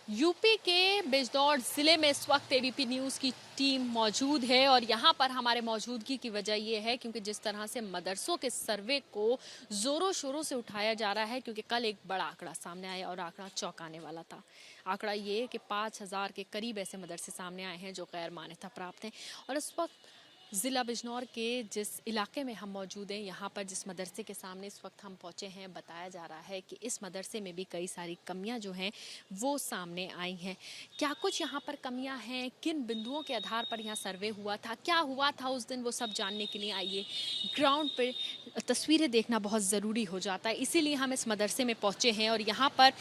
UP के बिजनौर ज़िले में इस वक्त एबीपी न्यूज़ की टीम मौजूद है और यहाँ पर हमारे मौजूदगी की वजह ये है क्योंकि जिस तरह से मदरसों के सर्वे को ज़ोरों शोरों से उठाया जा रहा है क्योंकि कल एक बड़ा आंकड़ा सामने आया और आंकड़ा चौंकाने वाला था। आंकड़ा ये है कि 5,000 के करीब ऐसे मदरसे सामने आए हैं जो गैर मान्यता प्राप्त हैं। और इस वक्त ज़िला बिजनौर के जिस इलाके में हम मौजूद हैं, यहाँ पर जिस मदरसे के सामने इस वक्त हम पहुँचे हैं, बताया जा रहा है कि इस मदरसे में भी कई सारी कमियाँ जो हैं वो सामने आई हैं। क्या कुछ यहाँ पर कमियाँ हैं, किन बिंदुओं के आधार पर यहाँ सर्वे हुआ था, क्या हुआ था उस दिन, वो सब जानने के लिए आइए ग्राउंड पर तस्वीरें देखना बहुत ज़रूरी हो जाता है। इसीलिए हम इस मदरसे में पहुँचे हैं और यहाँ पर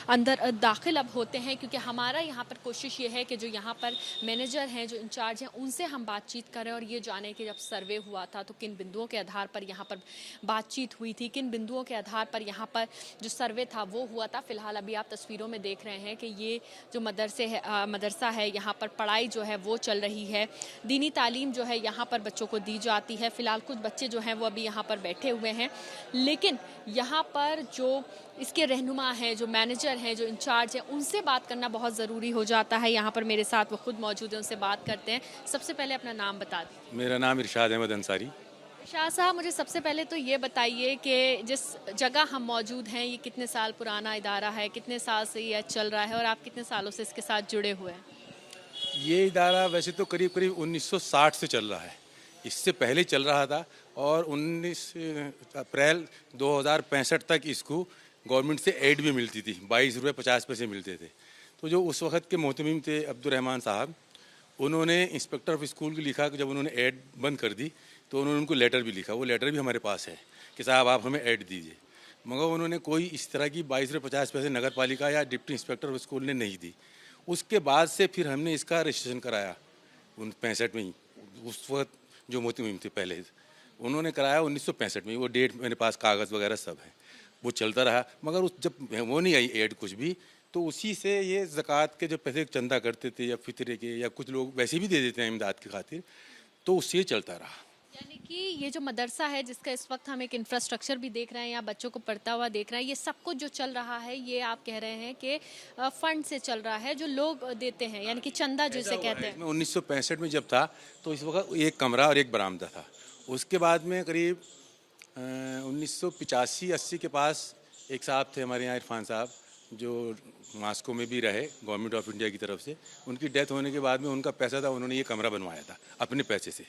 अंदर दाखिल अब होते हैं क्योंकि हमारा यहाँ पर कोशिश ये है कि जो यहाँ पर मैनेजर हैं, जो इंचार्ज हैं, उनसे हम बातचीत करें और ये जाने कि जब सर्वे हुआ था तो किन बिंदुओं के आधार पर यहाँ पर बातचीत हुई थी, किन बिंदुओं के आधार पर यहाँ पर जो सर्वे था वो हुआ था। फिलहाल अभी आप तस्वीरों में देख रहे हैं कि ये जो मदरसा है, यहाँ पर पढ़ाई जो है वो चल रही है, दीनी तालीम जो है यहाँ पर बच्चों को दी जाती है। फिलहाल कुछ बच्चे जो हैं वो अभी यहाँ पर बैठे हुए हैं, लेकिन यहाँ पर जो इसके रहनुमा हैं, जो मैनेजर हैं, जो इंचार्ज हैं, उनसे बात करना बहुत ज़रूरी हो जाता है। यहाँ पर मेरे साथ वो खुद मौजूद हैं, उनसे बात करते हैं। सबसे पहले अपना नाम बता दें। मेरा नाम इरशाद अहमद अंसारी। शाह साहब, मुझे सबसे पहले तो ये बताइए कि जिस जगह हम मौजूद हैं ये कितने साल पुराना इदारा है, कितने साल से ये चल रहा है और आप कितने सालों से इसके साथ जुड़े हुए हैं? ये इदारा वैसे तो करीब करीब 1960 से चल रहा है, इससे पहले चल रहा था और 19 अप्रैल 2065 तक इसको गवर्नमेंट से एड भी मिलती थी, 22 रुपये 50 पैसे मिलते थे। तो जो उस वक्त के मोहतमीम थे अब्दुर्रहमान साहब, उन्होंने इंस्पेक्टर ऑफ स्कूल को लिखा कि जब उन्होंने ऐड बंद कर दी तो उन्होंने उनको लेटर भी लिखा। वो लेटर भी हमारे पास है कि साहब आप हमें ऐड दीजिए, मगर उन्होंने कोई इस तरह की 22 रुपये 50 पैसे नगर पालिका या डिप्टी इंस्पेक्टर ऑफ स्कूल ने नहीं दी। उसके बाद से फिर हमने इसका रजिस्ट्रेशन कराया 65 में ही। उस वक्त जो मोहतमीम थे पहले उन्होंने कराया 1965 में ही। वो डेट मेरे पास कागज़ वगैरह सब है, वो चलता रहा। मगर उस जब वो नहीं आई ऐड कुछ भी, तो उसी से ये ज़कात के जो पैसे चंदा करते थे या फितरे के, या कुछ लोग वैसे भी दे देते हैं इमदाद की खातिर, तो उससे ये चलता रहा। यानी कि ये जो मदरसा है जिसका इस वक्त हम एक इंफ्रास्ट्रक्चर भी देख रहे हैं, यहाँ बच्चों को पढ़ता हुआ देख रहे हैं, ये सब कुछ जो चल रहा है ये आप कह रहे हैं कि फंड से चल रहा है, जो लोग देते हैं, यानी कि चंदा जिसे कहते हैं। 1965 में जब था तो इस वक्त एक कमरा और एक बरामदा था। उसके बाद में करीब 1985-80 के पास एक साहब थे हमारे यहाँ, इरफान साहब, जो मास्को में भी रहे गवर्नमेंट ऑफ इंडिया की तरफ से। उनकी डेथ होने के बाद में उनका पैसा था, उन्होंने ये कमरा बनवाया था अपने पैसे से,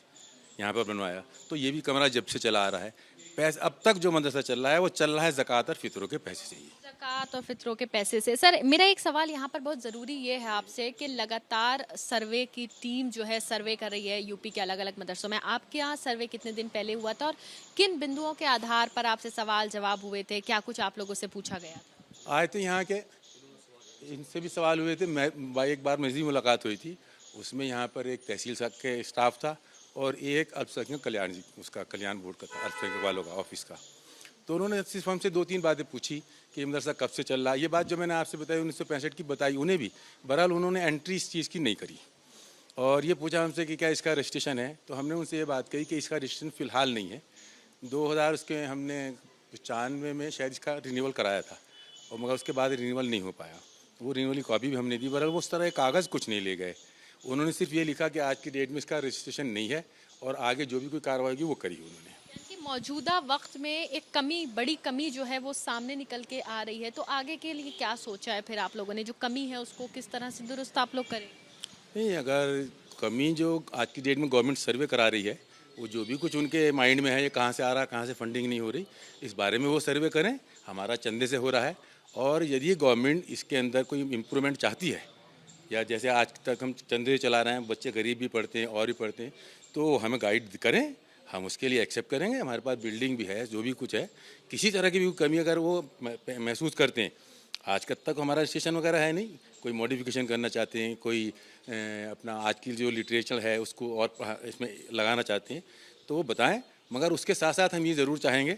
यहाँ पर बनवाया। तो ये भी कमरा जब से चला आ रहा है। पैसा अब तक जो मदरसा चल रहा है वो चल रहा है ज़कात और फितरों के पैसे से ही। ज़कात और फितरों के पैसे से। सर, मेरा एक सवाल यहाँ पर बहुत ज़रूरी ये है आपसे कि लगातार सर्वे की टीम जो है सर्वे कर रही है यूपी के अलग अलग मदरसों में। आपके यहाँ सर्वे कितने दिन पहले हुआ था और किन बिंदुओं के आधार पर आपसे सवाल जवाब हुए थे, क्या कुछ आप लोगों से पूछा गया था? आए थे यहाँ के, इनसे भी सवाल हुए थे। मैं एक बार मेरी मुलाकात हुई थी, उसमें यहाँ पर एक तहसील साहब के स्टाफ था और एक अल्पसंख्यक कल्याण उसका कल्याण बोर्ड का था, अल्पसंख्यक वालों का ऑफिस का। तो उन्होंने सिर्फ हमसे 2-3 बातें पूछी कि ये मदरसा कब से चल रहा है। ये बात जो मैंने आपसे बताई 1965 की बताई उन्हें भी। बहरहाल उन्होंने एंट्री इस चीज़ की नहीं करी और ये पूछा हमसे कि क्या इसका रजिस्ट्रेशन है। तो हमने उनसे ये बात कही कि इसका रजिस्ट्रेशन फ़िलहाल नहीं है। 2000 उसके हमने 95 में शायद इसका रिन्यूअल कराया था और मगर उसके बाद रिन्यूअल नहीं हो पाया। वो रिन्यूअल की कॉपी भी हमने दी, बहरहाल वो उस तरह के कागज़ कुछ नहीं ले गए। उन्होंने सिर्फ ये लिखा कि आज की डेट में इसका रजिस्ट्रेशन नहीं है और आगे जो भी कोई कार्रवाई होगी वो करी उन्होंने। यानी कि मौजूदा वक्त में एक कमी, बड़ी कमी जो है वो सामने निकल के आ रही है, तो आगे के लिए क्या सोचा है फिर आप लोगों ने? जो कमी है उसको किस तरह से दुरुस्त आप लोग करें? नहीं, अगर कमी जो आज की डेट में गवर्नमेंट सर्वे करा रही है, वो जो भी कुछ उनके माइंड में है, ये कहाँ से आ रहा है, कहाँ से फंडिंग नहीं हो रही, इस बारे में वो सर्वे करें। हमारा चंदे से हो रहा है और यदि गवर्नमेंट इसके अंदर कोई इम्प्रूवमेंट चाहती है, या जैसे आज तक हम चंदे चला रहे हैं, बच्चे गरीब भी पढ़ते हैं और भी पढ़ते हैं, तो हमें गाइड करें, हम उसके लिए एक्सेप्ट करेंगे। हमारे पास बिल्डिंग भी है, जो भी कुछ है, किसी तरह की भी कमी अगर वो महसूस करते हैं। आज तक हमारा रजिस्ट्रेशन वगैरह है नहीं, कोई मॉडिफिकेशन करना चाहते हैं, कोई अपना आज की जो लिटरेचर है उसको और इसमें लगाना चाहते हैं, तो वो बताएं। मगर उसके साथ साथ हम ये ज़रूर चाहेंगे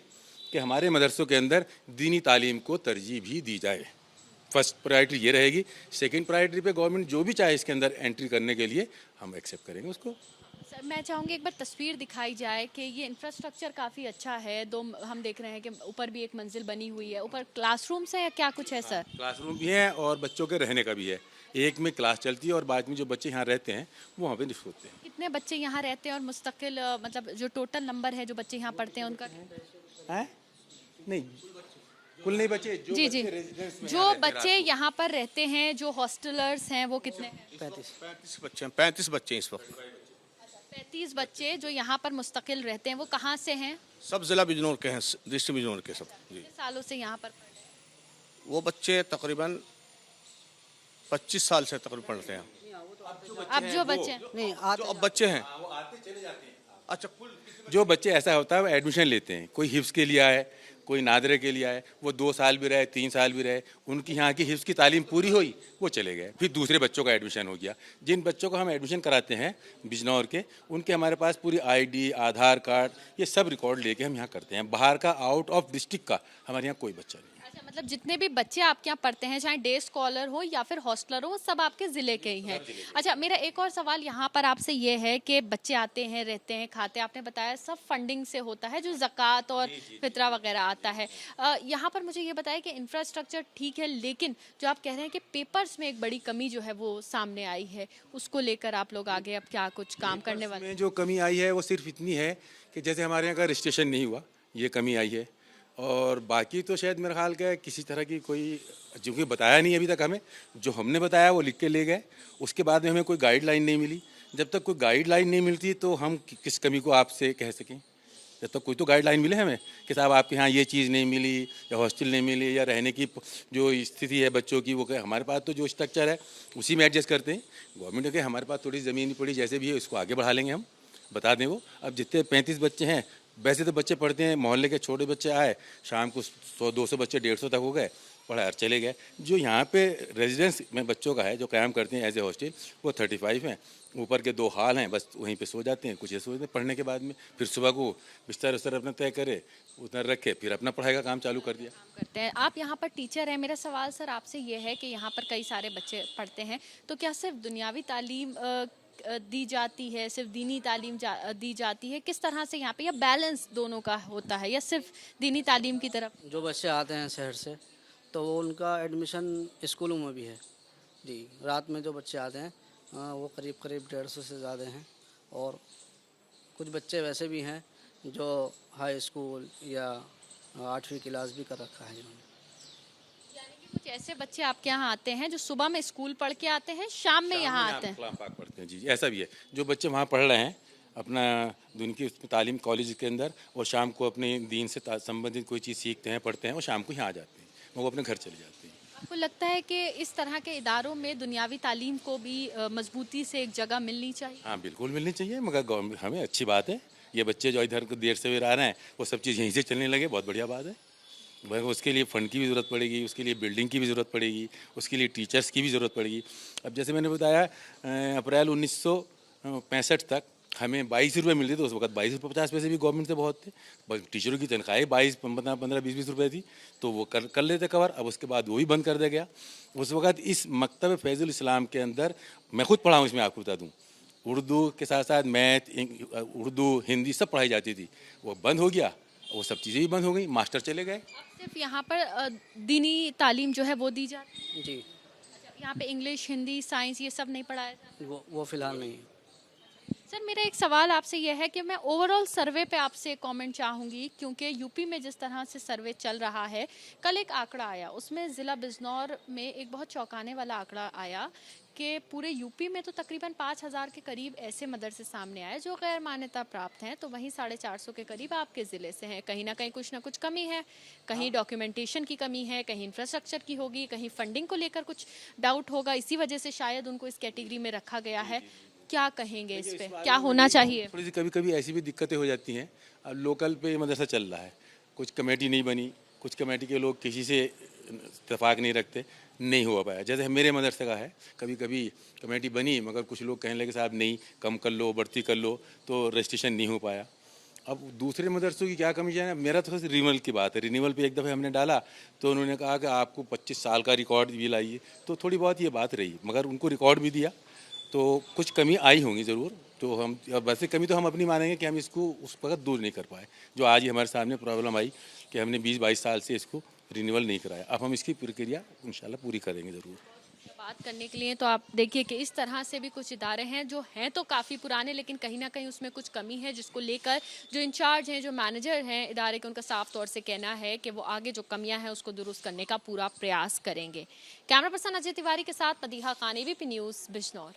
कि हमारे मदरसों के अंदर दीनी तालीम को तरजीह भी दी जाए। फर्स्ट प्रायोरिटी ये रहेगी। सेकंड प्रायोरिटी पे गवर्नमेंट जो भी चाहे इसके अंदर एंट्री करने के लिए हम एक्सेप्ट करेंगे उसको। सर, मैं चाहूँगी एक बार तस्वीर दिखाई जाए कि ये इंफ्रास्ट्रक्चर काफ़ी अच्छा है। हम देख रहे हैं कि ऊपर भी एक मंजिल बनी हुई है। ऊपर क्लासरूम्स है या क्या कुछ है सर? क्लासरूम भी है और बच्चों के रहने का भी है। एक में क्लास चलती है और बाद में जो बच्चे यहाँ रहते हैं वो वहाँ पे निफ्ट होते हैं। कितने बच्चे यहाँ रहते हैं और मुस्तकिल मतलब जो टोटल नंबर है जो बच्चे यहाँ पढ़ते हैं उनका? हैं? नहीं, कुल नहीं बच्चे जो जी जी, बच्चे रेजिडेंस में जो यहाँ रहते हैं बच्चे यहाँ पर रहते हैं, जो हॉस्टलर्स हैं, वो कितने हैं? 35 बच्चे हैं इस वक्त। 35 बच्चे जो यहाँ पर मुस्तकिल रहते हैं, वो कहाँ से हैं? सब जिला बिजनौर के हैं, डिस्ट्रिक्ट बिजनौर के सब जी। कितने सालों से यहाँ पर पढ़ रहे हैं? वो बच्चे तकरीबन 25 साल से तकरीबन पढ़ते हैं। अब जो बच्चे नहीं जो अब बच्चे हैं अच्छा कुल जो बच्चे ऐसा होता है वो एडमिशन लेते हैं, कोई हिफ्स के लिए आए, कोई नादरे के लिए आए, वो 2 साल भी रहे, 3 साल भी रहे, उनकी यहाँ की हिफ्स की तालीम पूरी हुई, वो चले गए, फिर दूसरे बच्चों का एडमिशन हो गया। जिन बच्चों को हम एडमिशन कराते हैं बिजनौर के, उनके हमारे पास पूरी आईडी, आधार कार्ड, ये सब रिकॉर्ड लेके हम यहाँ करते हैं। बाहर का, आउट ऑफ डिस्ट्रिक्ट का हमारे यहाँ कोई बच्चा नहीं। अच्छा, मतलब जितने भी बच्चे आपके यहाँ पढ़ते हैं, चाहे डे स्कॉलर हो या फिर हॉस्टलर हो, वो सब आपके ज़िले के ही हैं। अच्छा, मेरा एक और सवाल यहाँ पर आपसे ये है कि बच्चे आते हैं, रहते हैं, खाते हैं, आपने बताया सब फंडिंग से होता है, जो ज़कात और फितरा वगैरह आता है। यहाँ पर मुझे ये बताया कि इंफ्रास्ट्रक्चर ठीक है, लेकिन जो आप कह रहे हैं कि पेपर्स में एक बड़ी कमी जो है वो सामने आई है, उसको लेकर आप लोग आगे अब क्या कुछ काम करने वाले? में जो कमी आई है वो सिर्फ इतनी है कि जैसे हमारे यहाँ का रजिस्ट्रेशन नहीं हुआ, ये कमी आई है। और बाकी तो शायद मेरा ख्याल का किसी तरह की कोई, जो कि बताया नहीं अभी तक हमें, जो हमने बताया वो लिख के ले गए, उसके बाद में हमें कोई गाइडलाइन नहीं मिली। जब तक कोई गाइडलाइन नहीं मिलती तो हम किस कमी को आपसे कह सकें। जब तक कोई तो गाइडलाइन मिले हमें कि साहब आपके यहाँ ये चीज़ नहीं मिली, या हॉस्टल नहीं मिली, या रहने की जो स्थिति है बच्चों की, वो हमारे पास तो जो स्ट्रक्चर है उसी में एडजस्ट करते हैं। गवर्नमेंट के हमारे पास थोड़ी ज़मीन पड़ी, जैसे भी है उसको आगे बढ़ा लेंगे हम, बता दें वो। अब जितने 35 बच्चे हैं, वैसे तो बच्चे पढ़ते हैं, मोहल्ले के छोटे बच्चे आए, शाम को 100-200 बच्चे 150 तक हो गए, पढ़ा चले गए। जो यहाँ पे रेजिडेंस में बच्चों का है, जो क़याम करते हैं एज ए हॉस्टल, वो 35 हैं। ऊपर के 2 हॉल हैं, बस वहीं पे सो जाते हैं, कुछ ऐसे सोचते हैं पढ़ने के बाद में। फिर सुबह को बिस्तर उस्तर अपना तय करे, उधर रखे, फिर अपना पढ़ाई का काम चालू कर दिया। करते हैं। आप यहाँ पर टीचर हैं, मेरा सवाल सर आपसे ये है कि यहाँ पर कई सारे बच्चे पढ़ते हैं, तो क्या सिर्फ दुनियावी तालीम दी जाती है, सिर्फ दीनी तालीम दी जाती है, किस तरह से यहाँ पे, या बैलेंस दोनों का होता है, या सिर्फ दीनी तालीम की तरफ? जो बच्चे आते हैं शहर से तो वो उनका एडमिशन स्कूलों में भी है जी। रात में जो बच्चे आते हैं वो करीब 150 से ज़्यादा हैं। और कुछ बच्चे वैसे भी हैं जो हाई स्कूल या 8वीं क्लास भी कर रखा है जिन्होंने। यानी कि कुछ ऐसे बच्चे आपके यहाँ आते हैं जो सुबह में स्कूल पढ़ के आते हैं, शाम में यहाँ आते हैं? कलाम पाक पढ़ते हैं जी, ऐसा भी है। जो बच्चे वहाँ पढ़ रहे हैं अपना दिन की तालीम कॉलेज के अंदर, और शाम को अपने दीन से संबंधित कोई चीज़ सीखते हैं, पढ़ते हैं, और शाम को यहाँ आ जाते हैं, वो अपने घर चले जाते हैं। आपको लगता है कि इस तरह के इदारों में दुनियावी तालीम को भी मजबूती से एक जगह मिलनी चाहिए? हाँ बिल्कुल मिलनी चाहिए, मगर गवर्नमेंट हमें अच्छी बात है, ये बच्चे जो इधर देर से आ रहे हैं वो सब चीज़ यहीं से चलने लगे, बहुत बढ़िया बात है। भाई उसके लिए फ़ंड की भी ज़रूरत पड़ेगी, उसके लिए बिल्डिंग की भी ज़रूरत पड़ेगी, उसके लिए टीचर्स की भी ज़रूरत पड़ेगी। अब जैसे मैंने बताया अप्रैल 1965 तक हमें 22 रुपये मिलते थे, उस वक्त 22 रुपये 50 पैसे भी गवर्नमेंट से बहुत थे। बस टीचरों की तनख्वाही 15-20 रुपये थी, तो वो कर लेते कवर। अब उसके बाद वो भी बंद कर दिया गया। उस वक्त इस मकतब फैज़ुल इस्लाम के अंदर, मैं खुद पढ़ा हूँ, इसमें आपको बता दूँ, उर्दू के साथ साथ मैथ, उर्दू, हिंदी सब पढ़ाई जाती थी, वो बंद हो गया, वो सब चीज़ें भी बंद हो गई, मास्टर चले गए। अब सिर्फ यहाँ पर दीनी तालीम जो है वो दी जाती है? जी, अच्छा, यहाँ पे इंग्लिश, हिंदी, साइंस ये सब नहीं पढ़ाया जाता? वो फ़िलहाल नहीं है। सर, मेरा एक सवाल आपसे यह है कि मैं ओवरऑल सर्वे पे आपसे कमेंट चाहूँगी, क्योंकि यूपी में जिस तरह से सर्वे चल रहा है, कल एक आंकड़ा आया, उसमें ज़िला बिजनौर में एक बहुत चौंकाने वाला आंकड़ा आया कि पूरे यूपी में तो तकरीबन 5,000 के करीब ऐसे मदरसे सामने आए जो गैर मान्यता प्राप्त हैं, तो वहीं 450 के करीब आपके ज़िले से हैं। कहीं ना कहीं कुछ ना कुछ कमी है, कहीं डॉक्यूमेंटेशन की कमी है, कहीं इंफ्रास्ट्रक्चर की होगी, कहीं फंडिंग को लेकर कुछ डाउट होगा, इसी वजह से शायद उनको इस कैटेगरी में रखा गया है। क्या कहेंगे इस पे, क्या होना चाहिए? थोड़ी सी कभी कभी ऐसी भी दिक्कतें हो जाती हैं। अब लोकल पे ये मदरसा चल रहा है, कुछ कमेटी नहीं बनी, कुछ कमेटी के लोग किसी से इत्तेफाक नहीं रखते, नहीं हो पाया। जैसे मेरे मदरसे का है, कभी कभी कमेटी बनी मगर कुछ लोग कहने लगे साहब नहीं, कम कर लो, बढ़ती कर लो, तो रजिस्ट्रेशन नहीं हो पाया। अब दूसरे मदरसों की क्या कमी है, मेरा तो रिन्यूअल की बात है। रिन्यूअल पे एक दफ़े हमने डाला तो उन्होंने कहा कि आपको 25 साल का रिकॉर्ड भी लाइए, तो थोड़ी बहुत ये बात रही, मगर उनको रिकॉर्ड भी दिया तो कुछ कमी आई होंगी ज़रूर। तो हम वैसे कमी तो हम अपनी मानेंगे कि हम इसको उस वक्त दूर नहीं कर पाए, जो आज ही हमारे सामने प्रॉब्लम आई कि हमने 20-22 साल से इसको रिन्यूअल नहीं कराया। अब हम इसकी प्रक्रिया इंशाल्लाह पूरी करेंगे ज़रूर। बात करने के लिए तो आप देखिए कि इस तरह से भी कुछ इदारे हैं जो हैं तो काफ़ी पुराने, लेकिन कहीं ना कहीं उसमें कुछ कमी है, जिसको लेकर जो इंचार्ज हैं, जो मैनेजर हैं इदारे के, उनका साफ तौर से कहना है कि वो आगे जो कमियां हैं उसको दुरुस्त करने का पूरा प्रयास करेंगे। कैमरा पर्सन अजय तिवारी के साथ मदीहा खान, ABP न्यूज़, बिजनौर।